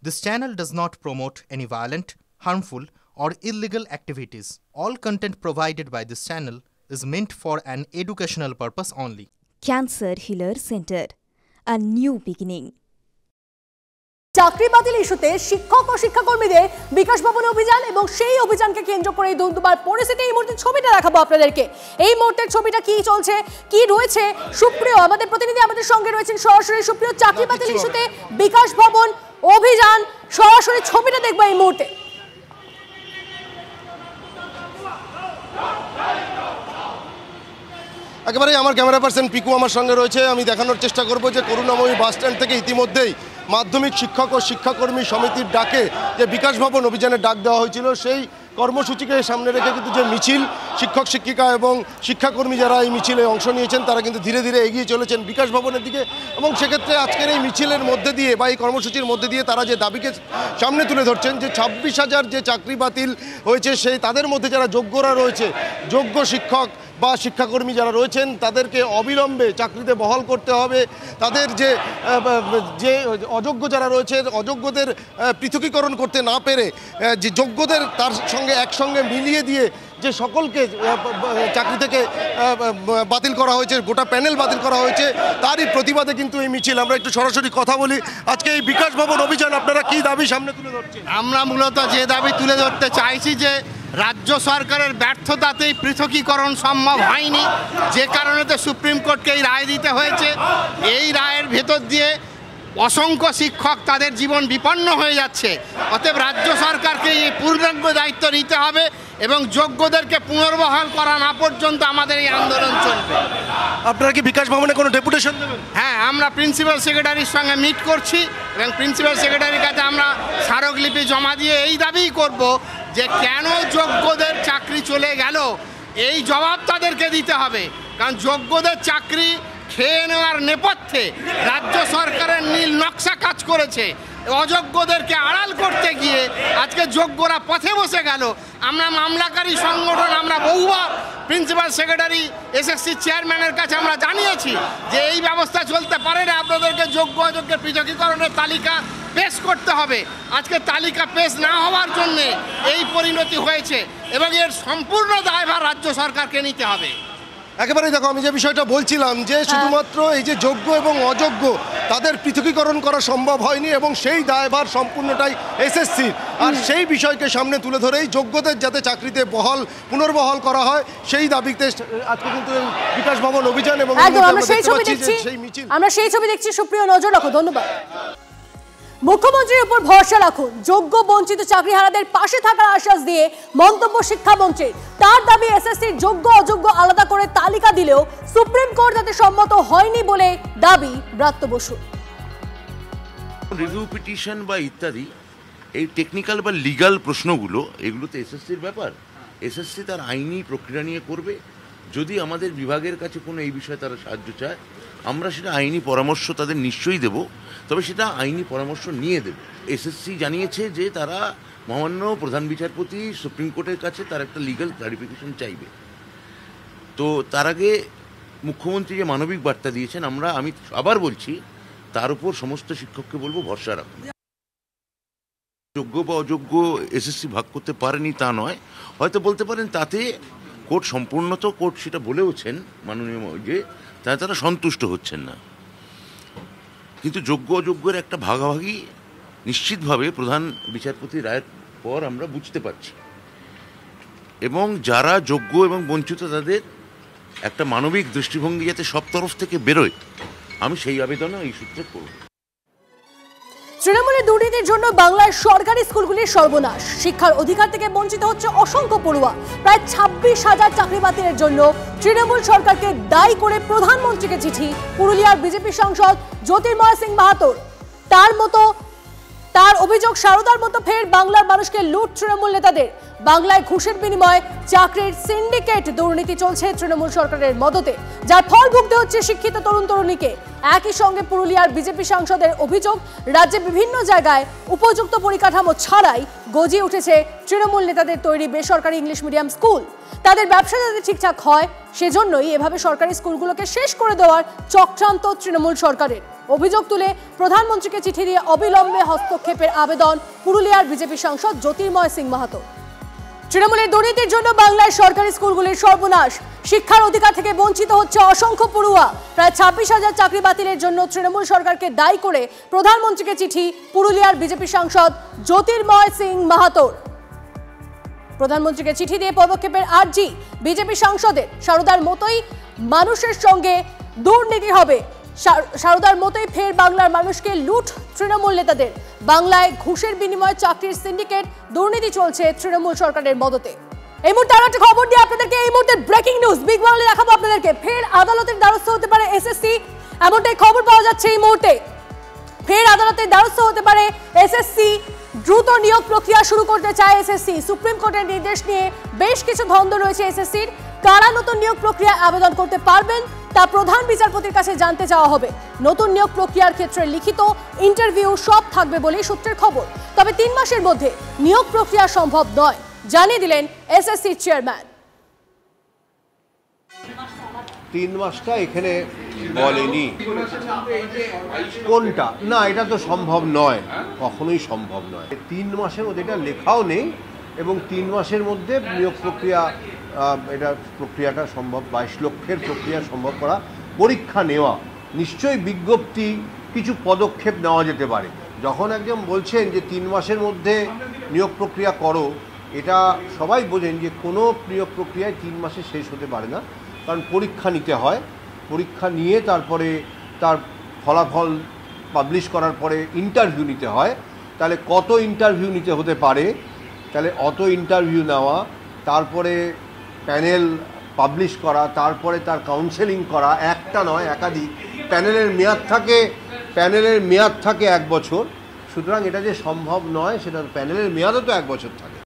This channel does not promote any violent, harmful, or illegal activities. All content provided by this channel is meant for an educational purpose only. Cancer Healer Center, a new beginning. চাকরি বাতিল ইস্যুতে শিক্ষক ও শিক্ষাকর্মীদের বিকাশ ভবনে অভিযান এবং সেই অভিযানকে কেন্দ্র করে দুবার পরিস্থিতি। এই মুহূর্তে ছবিটা দেখাবো আপনাদেরকে। এই মুহূর্তের ছবিটা কি চলছে, কি রয়েছে, সুপ্রিয় আমাদের প্রতিনিধি আমাদের সঙ্গে রয়েছেন সরাসরি। সুপ্রিয়, চাকরি বাতিল ইস্যুতে বিকাশ ভবন অভিযান, সরাসরি ছবিটা দেখবো এই মুহূর্তে। একেবারে আমার ক্যামেরা পার্সন পিকু আমার সঙ্গে রয়েছে। আমি দেখানোর চেষ্টা করব যে করুণাময়ী বাস স্ট্যান্ড থেকে ইতিমধ্যেই মাধ্যমিক শিক্ষক ও শিক্ষাকর্মী সমিতির ডাকে যে বিকাশ ভবন অভিযানের ডাক দেওয়া হয়েছিল, সেই কর্মসূচিকে সামনে রেখে কিন্তু যে মিছিল, শিক্ষক শিক্ষিকা এবং শিক্ষাকর্মী যারা এই মিছিলে অংশ নিয়েছেন তারা কিন্তু ধীরে ধীরে এগিয়ে চলেছেন বিকাশ ভবনের দিকে। এবং সেক্ষেত্রে আজকের এই মিছিলের মধ্যে দিয়ে বা এই কর্মসূচির মধ্যে দিয়ে তারা যে দাবিকে সামনে তুলে ধরছেন যে 26,000 যে চাকরি বাতিল হয়েছে সেই তাদের মধ্যে যারা যোগ্যরা রয়েছে, যোগ্য শিক্ষক বা শিক্ষাকর্মী যারা রয়েছেন তাদেরকে অবিলম্বে চাকরিতে বহাল করতে হবে। তাদের যে অযোগ্য যারা রয়েছে, অযোগ্যদের পৃথকীকরণ করতে না পেরে যে যোগ্যদের তার সঙ্গে একসঙ্গে মিলিয়ে দিয়ে যে সকলকে চাকরি থেকে বাতিল করা হয়েছে, গোটা প্যানেল বাতিল করা হয়েছে, তারই প্রতিবাদে কিন্তু এই মিছিল। আমরা একটু সরাসরি কথা বলি। আজকে এই বিকাশ ভবন অভিযান আপনারা কি দাবি সামনে তুলে ধরছেন? আমরা মূলত যে দাবি তুলে ধরতে চাইছি যে রাজ্য সরকারের ব্যর্থতাতেই পৃথকীকরণ সম্ভব হয়নি, যে কারণে তো সুপ্রিম কোর্টকে এই রায় দিতে হয়েছে। এই রায়ের ভেতর দিয়ে অসংখ্য শিক্ষক তাদের জীবন বিপন্ন হয়ে যাচ্ছে। অতএব রাজ্য সরকারকে এই পূর্ণাঙ্গ দায়িত্ব নিতে হবে এবং যোগ্যদেরকে পুনর্বহাল করা না পর্যন্ত আমাদের এই আন্দোলন চলবে। আপনারা কি বিকাশ ভবনে কোনো ডেপুটেশন দেবেন? হ্যাঁ, আমরা প্রিন্সিপাল সেক্রেটারির সঙ্গে মিট করছি এবং প্রিন্সিপাল সেক্রেটারির কাছে আমরা স্মারকলিপি জমা দিয়ে এই দাবিই করব যে কেন যোগ্যদের চাকরি চলে গেল এই জবাব তাদেরকে দিতে হবে। কারণ যোগ্যদের চাকরি খেয়ে নেওয়ার নেপথ্যে রাজ্য সরকারের নীল নকশা কাজ করেছে। অযোগ্যদেরকে আড়াল করতে গিয়ে আজকে যোগ্যরা পথে বসে গেল। আমরা মামলাকারী সংগঠন আমরা বহুবার প্রিন্সিপাল সেক্রেটারি এসএসসি চেয়ারম্যানের কাছে আমরা জানিয়েছি যে এই ব্যবস্থা চলতে পারে না, আপনাদেরকে যোগ্য অযোগ্যের পৃথকীকরণের তালিকা পেশ করতে হবে। আজকে তালিকা পেশ না হওয়ার জন্যে এই পরিণতি হয়েছে এবং এর সম্পূর্ণ দায়ভার রাজ্য সরকারকে নিতে হবে। একেবারে দেখো, আমি যে বিষয়টা বলছিলাম যে শুধুমাত্র এই যে যোগ্য এবং অযোগ্য তাদের পৃথকীকরণ করা সম্ভব হয়নি এবং সেই দায়ভার সম্পূর্ণটাই এসএসসির। আর সেই বিষয়কে সামনে তুলে ধরেই যোগ্যদের যাতে চাকরিতে পুনর্বহাল করা হয় সেই দাবিতে আজকে কিন্তু বিকাশ ভবন অভিযান এবং আমরা সেই ছবি দেখছি। সুপ্রিয়, নজর রাখো। ধন্যবাদ। মুখ্যমন্ত্রীর উপর ভরসা রাখুন, যোগ্য বঞ্চিত চাকরিহারাদের পাশে থাকার আশ্বাস দিয়ে মন্তব্য শিক্ষামন্ত্রীর। তার দাবি এসএসসির যোগ্য অযোগ্য আলাদা করে তালিকা দিলেও সুপ্রিম কোর্ট তাতে সম্মত হয়নি বলে দাবি ব্রাত্য বসু। রিভিউ পিটিশন বা ইত্যাদি এই টেকনিক্যাল বা লিগাল প্রশ্নগুলো, এগুলো তো এসএসসির ব্যাপার। এসএসসি তার আইনি প্রক্রিয়া নিয়ে করবে। যদি আমাদের বিভাগের কাছে কোনো এই বিষয়ে তারা সাহায্য চায়, আমরা সেটা আইনি পরামর্শ তাদের নিশ্চয়ই দেব, তবে সেটা আইনি পরামর্শ নিয়ে দেব। এসএসসি জানিয়েছে যে তারা মহামান্য প্রধান বিচারপতি সুপ্রিম কোর্টের কাছে তার একটা লিগ্যাল ক্লারিফিকেশন চাইবে। তো তার আগে মুখ্যমন্ত্রী যে মানবিক বার্তা দিয়েছেন, আমি আবার বলছি, তার উপর সমস্ত শিক্ষককে বলবো ভরসা রাখুন। যোগ্য বা অযোগ্য এসএসসি ভাগ করতে পারেনি তা নয়, হয়তো বলতে পারেন তাতে কোর্ট সম্পূর্ণত কোর্ট সেটা বলেওছেন মাননীয় যে তারা সন্তুষ্ট হচ্ছেন না। কিন্তু যোগ্য অযোগ্যের একটা ভাগাভাগি নিশ্চিতভাবে প্রধান বিচারপতির রায়ের পর আমরা বুঝতে পারছি এবং যারা যোগ্য এবং বঞ্চিত তাদের একটা মানবিক দৃষ্টিভঙ্গি যাতে সব তরফ থেকে বেরোয়, আমি সেই আবেদনও এই সূত্রে করব। তৃণমূলের দুর্নীতির জন্য বাংলার সরকারি স্কুলগুলির সর্বনাশ, শিক্ষার অধিকার থেকে বঞ্চিত হচ্ছে অসংখ্য পড়ুয়া। প্রায় 26,000 চাকরি বাতিলের জন্য তৃণমূল সরকারকে দায়ী করে প্রধানমন্ত্রীকে চিঠি পুরুলিয়ার বিজেপি সাংসদ জ্যোতির্ময় সিং মাহাতোর। তার অভিযোগ, সারদার মতো ফের বাংলার মানুষকে লুট তৃণমূল নেতাদের। বাংলায় ঘুষের বিনিময়ে চাকরির সিন্ডিকেট দুর্নীতি চলছে তৃণমূল সরকারের মদতে, যার ফল ভুগতে হচ্ছে শিক্ষিত তরুণ তরুণীকে। একই সঙ্গে পুরুলিয়ার বিজেপি সাংসদের অভিযোগ, রাজ্যে বিভিন্ন জায়গায় উপযুক্ত পরিকাঠামো ছাড়াই গজিয়ে উঠেছে তৃণমূল নেতাদের তৈরি বেসরকারি ইংলিশ মিডিয়াম স্কুল। তাদের ব্যবসা যাতে ঠিকঠাক হয় সেজন্যই এভাবে সরকারি স্কুলগুলোকে শেষ করে দেওয়ার চক্রান্ত তৃণমূল সরকারের। অভিযোগ তুলে প্রধানমন্ত্রীকে চিঠি দিয়ে অবিলম্বে হস্তক্ষেপের আবেদন পুরুলিয়ার বিজেপি সাংসদ জ্যোতির্ময় সিং মাহাতো। তৃণমূলের দুর্নীতির জন্য বাংলার সরকারি স্কুলগুলির সর্বনাশ, শিক্ষার অধিকার থেকে বঞ্চিত হচ্ছে অসংখ্য পড়ুয়া। প্রায় 26,000 চাকরি বাতিলের জন্য তৃণমূল সরকারকে দায়ী করে প্রধানমন্ত্রীকে চিঠি পুরুলিয়ার বিজেপি সাংসদ জ্যোতির্ময় সিং মাহাতোর। প্রধানমন্ত্রীকে চিঠি দিয়ে পদক্ষেপের আর্জি বিজেপি সাংসদের। সারদার মতোই মানুষের সঙ্গে দুর্নীতি হবে, সারদার মতোই ফের বাংলার মানুষকে লুট তৃণমূল নেতাদের। বাংলায় ঘুষের বিনিময়ে চাকরির সিন্ডিকেট, দুর্নীতি চলছে তৃণমূল সরকারের মদতে। এই মুহূর্তে আরো একটা খবর দিয়ে আপনাদেরকে, এই মুহূর্তে ব্রেকিং নিউজ বিগ বাংলা দেখাবো আপনাদেরকে। ফের আদালতের দ্বারস্থ হতে পারে এসএসসি, এমনটাই খবর পাওয়া যাচ্ছে এই মুহূর্তে। ফের আদালতের দ্বারস্থ হতে পারে এসএসসি। দ্রুত নিয়োগ প্রক্রিয়া শুরু করতে চায় এসএসসি। সুপ্রিম কোর্টের নির্দেশ নিয়ে বেশ কিছু দ্বন্দ্ব রয়েছে এসএসসির। কারা নতুন নিয়োগ প্রক্রিয়া আবেদন করতে পারবেন তা প্রধান বিচারপতির কাছে জানতে চাওয়া হবে। নতুন নিয়োগ প্রক্রিয়ার ক্ষেত্রে লিখিত, ইন্টারভিউ সব থাকবে বলেই সূত্রের খবর। তবে 3 মাসের মধ্যে নিয়োগ প্রক্রিয়া সম্ভব নয়, জানিয়ে দিলেন এসএসসির চেয়ারম্যান। 3 মাসটা এখানে বলেনি কোনটা, না এটা তো সম্ভব নয়, কখনোই সম্ভব নয়। 3 মাসের মধ্যে এটা লেখাও নেই এবং 3 মাসের মধ্যে নিয়োগ প্রক্রিয়া, এটা প্রক্রিয়াটা সম্ভব, 22 লক্ষের প্রক্রিয়া সম্ভব করা। পরীক্ষা নেওয়া নিশ্চয়ই বিজ্ঞপ্তি, কিছু পদক্ষেপ নেওয়া যেতে পারে। যখন একজন বলছেন যে 3 মাসের মধ্যে নিয়োগ প্রক্রিয়া করো, এটা সবাই বোঝেন যে কোনো নিয়োগ প্রক্রিয়ায় 3 মাসে শেষ হতে পারে না, কারণ পরীক্ষা নিতে হয়। পরীক্ষা নিয়ে তারপরে তার ফলাফল পাবলিশ করার পরে ইন্টারভিউ নিতে হয়। তাহলে কত ইন্টারভিউ নিতে হতে পারে, তাহলে অত ইন্টারভিউ নেওয়া, তারপরে প্যানেল পাবলিশ করা, তারপরে তার কাউন্সেলিং করা, একটা নয় একাধিক। প্যানেলের মেয়াদ থাকে 1 বছর। সুতরাং এটা যে সম্ভব নয়, সেটা প্যানেলের মেয়াদও তো 1 বছর থাকে।